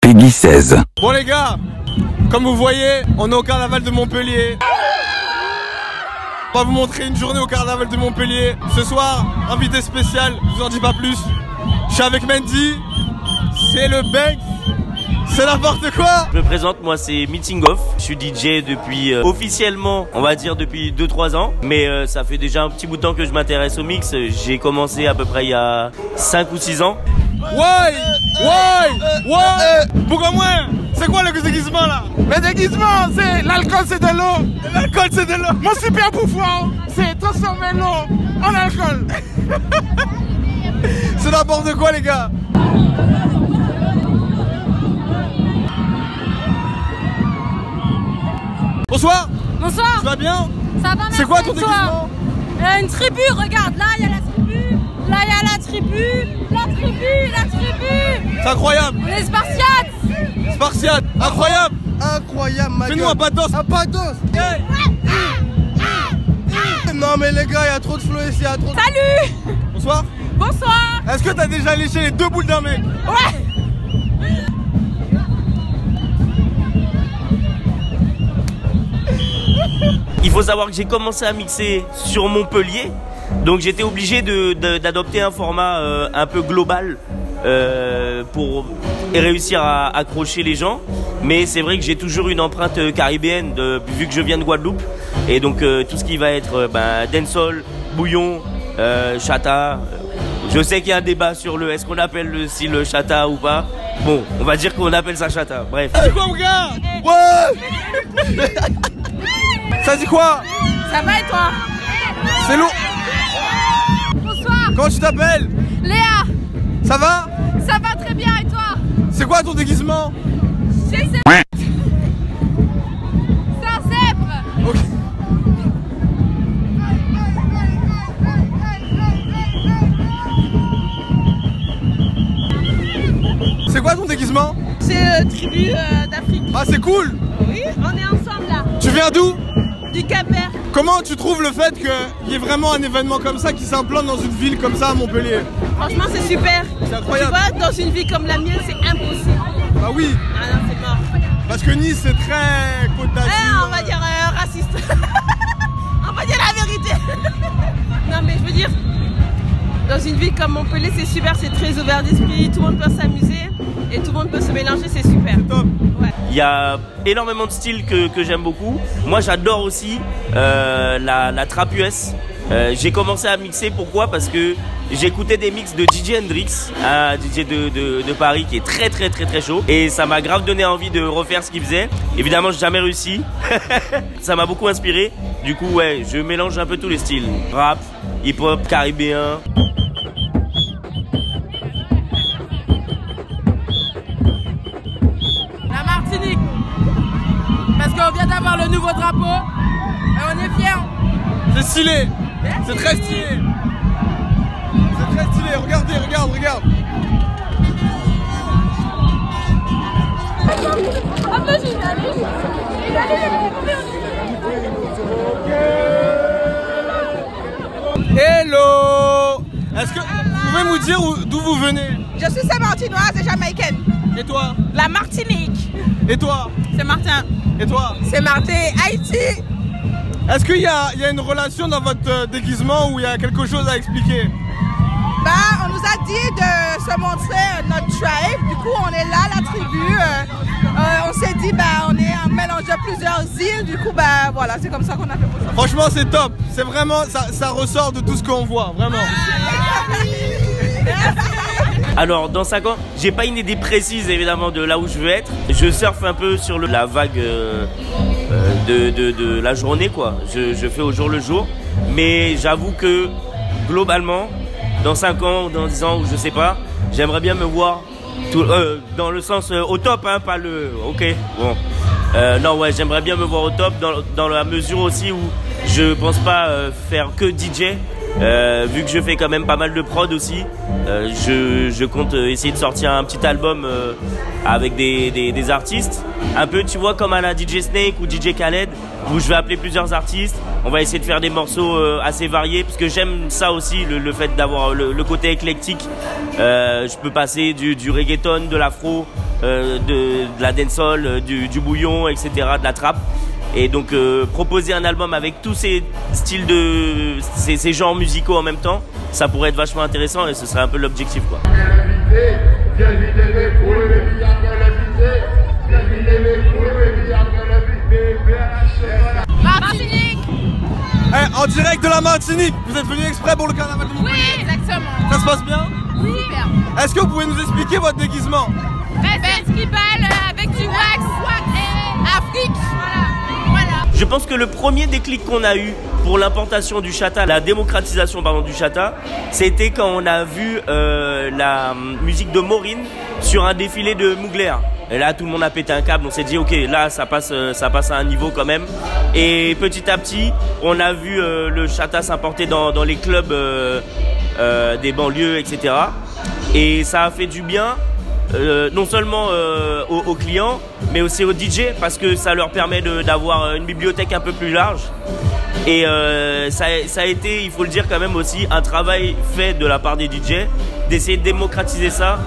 Peggy 16. Bon les gars, comme vous voyez, on est au carnaval de Montpellier. On va vous montrer une journée au carnaval de Montpellier. Ce soir, invité spécial, je vous en dis pas plus. Je suis avec Mendy, c'est le Banks, c'est n'importe quoi. Je me présente, moi c'est Meeting Off. Je suis DJ depuis officiellement, on va dire depuis 2-3 ans. Mais ça fait déjà un petit bout de temps que je m'intéresse au mix. J'ai commencé à peu près il y a 5 ou 6 ans. Pourquoi moi? C'est quoi le déguisement là? Le déguisement, c'est l'alcool, c'est de l'eau. L'alcool c'est de l'eau. Mon super pouvoir, c'est transformer l'eau en alcool. C'est n'importe quoi les gars. Bonsoir. Bonsoir. Tu vas bien? Ça va, merci. C'est quoi ton toi? déguisement? Une tribu, regarde, là il y a la tribu. Là il y a la tribu. La tribu, la tribu. C'est incroyable. On est Spartiates. Spartiate, incroyable. Incroyable, ma Fais-nous un pas de danse. Un pas de danse. Non mais les gars, il y a trop de flow ici, il y a trop de... Salut. Bonsoir. Bonsoir. Est-ce que t'as déjà léché les 2 boules d'un mec? Ouais. Il faut savoir que j'ai commencé à mixer sur Montpellier. Donc j'étais obligé d'adopter un format un peu global pour réussir à accrocher les gens. Mais c'est vrai que j'ai toujours une empreinte caribéenne vu que je viens de Guadeloupe. Et donc tout ce qui va être dancehall, bouillon, chata. Je sais qu'il y a un débat sur le est-ce qu'on appelle le style chata ou pas. Bon, on va dire qu'on appelle ça chata. Bref. C'est quoi mon gars? Ouais. Ça dit quoi? Ça va et toi? C'est lourd. Bonsoir. Comment tu t'appelles? Léa. Ça va? Ça va très bien et toi? C'est quoi ton déguisement? C'est un zèbre. Ok. C'est quoi ton déguisement? C'est tribu d'Afrique. Ah c'est cool. Oui, on est ensemble là. Tu viens d'où? Du Cap-Vert. Comment tu trouves le fait qu'il y ait vraiment un événement comme ça qui s'implante dans une ville comme ça à Montpellier? Franchement, c'est super. C'est incroyable. Tu vois, dans une ville comme la mienne, c'est impossible. Ah oui. Ah non, c'est mort. Parce que Nice c'est très Côte d'Azur. On va dire raciste. On va dire la vérité. Non, mais je veux dire, dans une ville comme Montpellier, c'est super, c'est très ouvert d'esprit, tout le monde peut s'amuser et tout le monde peut se mélanger, c'est super. Top. Ouais. Il y a énormément de styles que j'aime beaucoup. Moi j'adore aussi la trap US. J'ai commencé à mixer, pourquoi? Parce que j'écoutais des mix de DJ Hendrix, un DJ de Paris qui est très chaud. Et ça m'a grave donné envie de refaire ce qu'il faisait. Évidemment j'ai jamais réussi. Ça m'a beaucoup inspiré. Du coup ouais, je mélange un peu tous les styles. Rap, hip-hop, caribéen. Parce qu'on vient d'avoir le nouveau drapeau et on est fiers. C'est stylé. C'est très stylé. C'est très stylé. Regardez, regarde. Hello. Est-ce que vous pouvez nous dire d'où vous venez? Je suis Saint-Martinoise et jamaïcaine. Et toi? La Martinique. Et toi? C'est Martin. Et toi? C'est Martin, Haïti. Est-ce qu'il y a une relation dans votre déguisement ou il y a quelque chose à expliquer? Bah, on nous a dit de se montrer notre tribe. Du coup, on est là, la tribu. On s'est dit, bah, on est un mélange de plusieurs îles. Du coup, bah, voilà, c'est comme ça qu'on a fait pour ça. Franchement, c'est top. C'est vraiment, ça ressort de tout ce qu'on voit, vraiment. Alors dans 5 ans, j'ai pas une idée précise évidemment de là où je veux être. Je surfe un peu sur la vague de la journée quoi. Je fais au jour le jour. Mais j'avoue que globalement, dans 5 ans ou dans 10 ans ou je sais pas, j'aimerais bien me voir dans le sens au top, hein, pas le... Ok, bon. Non ouais, j'aimerais bien me voir au top dans la mesure aussi où je pense pas faire que DJ. Vu que je fais quand même pas mal de prod aussi, je compte essayer de sortir un petit album avec des artistes. Un peu, tu vois, comme à la DJ Snake ou DJ Khaled, où je vais appeler plusieurs artistes. On va essayer de faire des morceaux assez variés, parce que j'aime ça aussi, le fait d'avoir le côté éclectique. Je peux passer du reggaeton, de l'afro, de la dancehall, du bouillon, etc., de la trap. Et donc proposer un album avec tous ces styles ces genres musicaux en même temps, ça pourrait être vachement intéressant et ce serait un peu l'objectif, quoi. Martinique. En direct de la Martinique, vous êtes venu exprès pour le carnaval de Montpellier? Oui, exactement. Ça se passe bien? Oui. Super. Est-ce que vous pouvez nous expliquer votre déguisement? Festival avec du wax et Afrique. Voilà. Je pense que le premier déclic qu'on a eu pour l'importation du chata, la démocratisation du chata, c'était quand on a vu la musique de Maureen sur un défilé de Mugler. Et là, tout le monde a pété un câble. On s'est dit, ok, là, ça passe à un niveau quand même. Et petit à petit, on a vu le chata s'importer dans les clubs des banlieues, etc. Et ça a fait du bien. Non seulement aux clients, mais aussi aux DJ, parce que ça leur permet d'avoir une bibliothèque un peu plus large. Et ça a été, il faut le dire quand même aussi, un travail fait de la part des DJ, d'essayer de démocratiser ça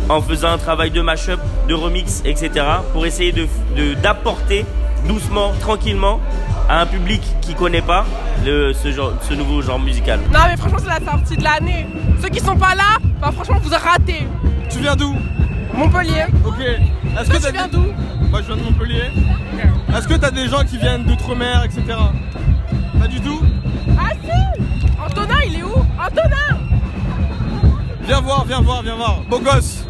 en faisant un travail de mash-up, de remix, etc. pour essayer d'apporter doucement, tranquillement, à un public qui connaît pas ce nouveau genre musical. Non mais franchement c'est la sortie de l'année. Ceux qui sont pas là, bah franchement vous avez raté. Tu viens d'où? Montpellier. Ok. Est-ce que tu viens d'où? Moi je viens de Montpellier. Est-ce que t'as des gens qui viennent d'outre-mer, etc. Pas du tout? Ah si. Antonin il est où? Antonin. Viens voir, viens voir, viens voir. Beau gosse.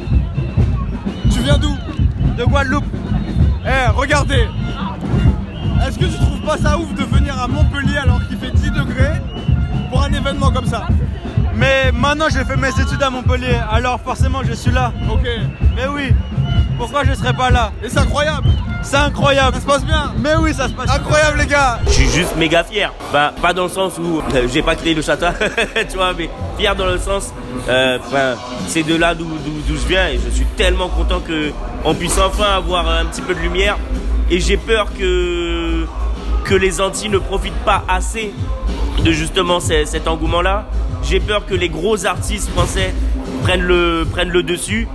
Tu viens d'où? De Guadeloupe. Eh, regardez. Est-ce que tu trouves pas ça ouf de venir à Montpellier alors qu'il fait 10 degrés pour un événement comme ça? Mais maintenant j'ai fait mes études à Montpellier, alors forcément je suis là. Ok. Mais oui, pourquoi je serais pas là? Et c'est incroyable. C'est incroyable. Ça se passe bien. Mais oui, ça se passe incroyable les gars. Je suis juste méga fier. Bah, pas dans le sens où j'ai pas créé le chata, tu vois, mais fier dans le sens, c'est de là d'où je viens et je suis tellement content qu'on puisse enfin avoir un petit peu de lumière. Et j'ai peur que les Antilles ne profitent pas assez de justement cet engouement-là. J'ai peur que les gros artistes français prennent le dessus,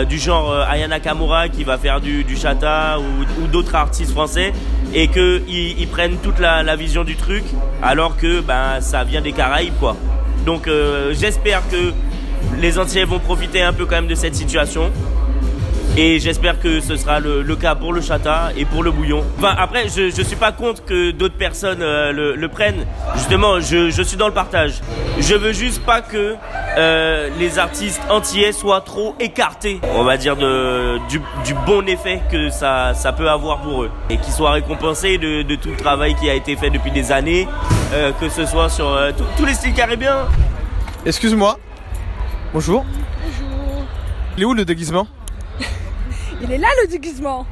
du genre Aya Nakamura qui va faire du chata ou d'autres artistes français, et qu'ils prennent toute la vision du truc alors que ça vient des Caraïbes, quoi. Donc j'espère que les Antillais vont profiter un peu quand même de cette situation. Et j'espère que ce sera le cas pour le chata et pour le bouillon. Enfin, après, je suis pas contre que d'autres personnes le prennent. Justement, je suis dans le partage. Je veux juste pas que les artistes antillais soient trop écartés, on va dire, du bon effet que ça peut avoir pour eux. Et qu'ils soient récompensés de tout le travail qui a été fait depuis des années, que ce soit sur tous les styles caribéens. Excuse-moi. Bonjour. Bonjour. Il est où le déguisement? Il est là le déguisement.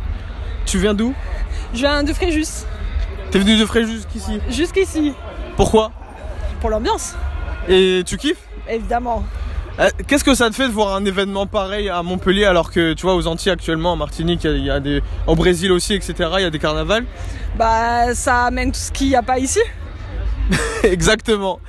Tu viens d'où? Je viens de Fréjus. T'es venu de Fréjus jusqu'ici? Jusqu'ici. Pourquoi? Pour l'ambiance. Et tu kiffes? Évidemment. Qu'est-ce que ça te fait de voir un événement pareil à Montpellier alors que tu vois aux Antilles actuellement, en Martinique, il y a au Brésil aussi, etc. Il y a des carnavals? Bah ça amène tout ce qu'il n'y a pas ici. Exactement.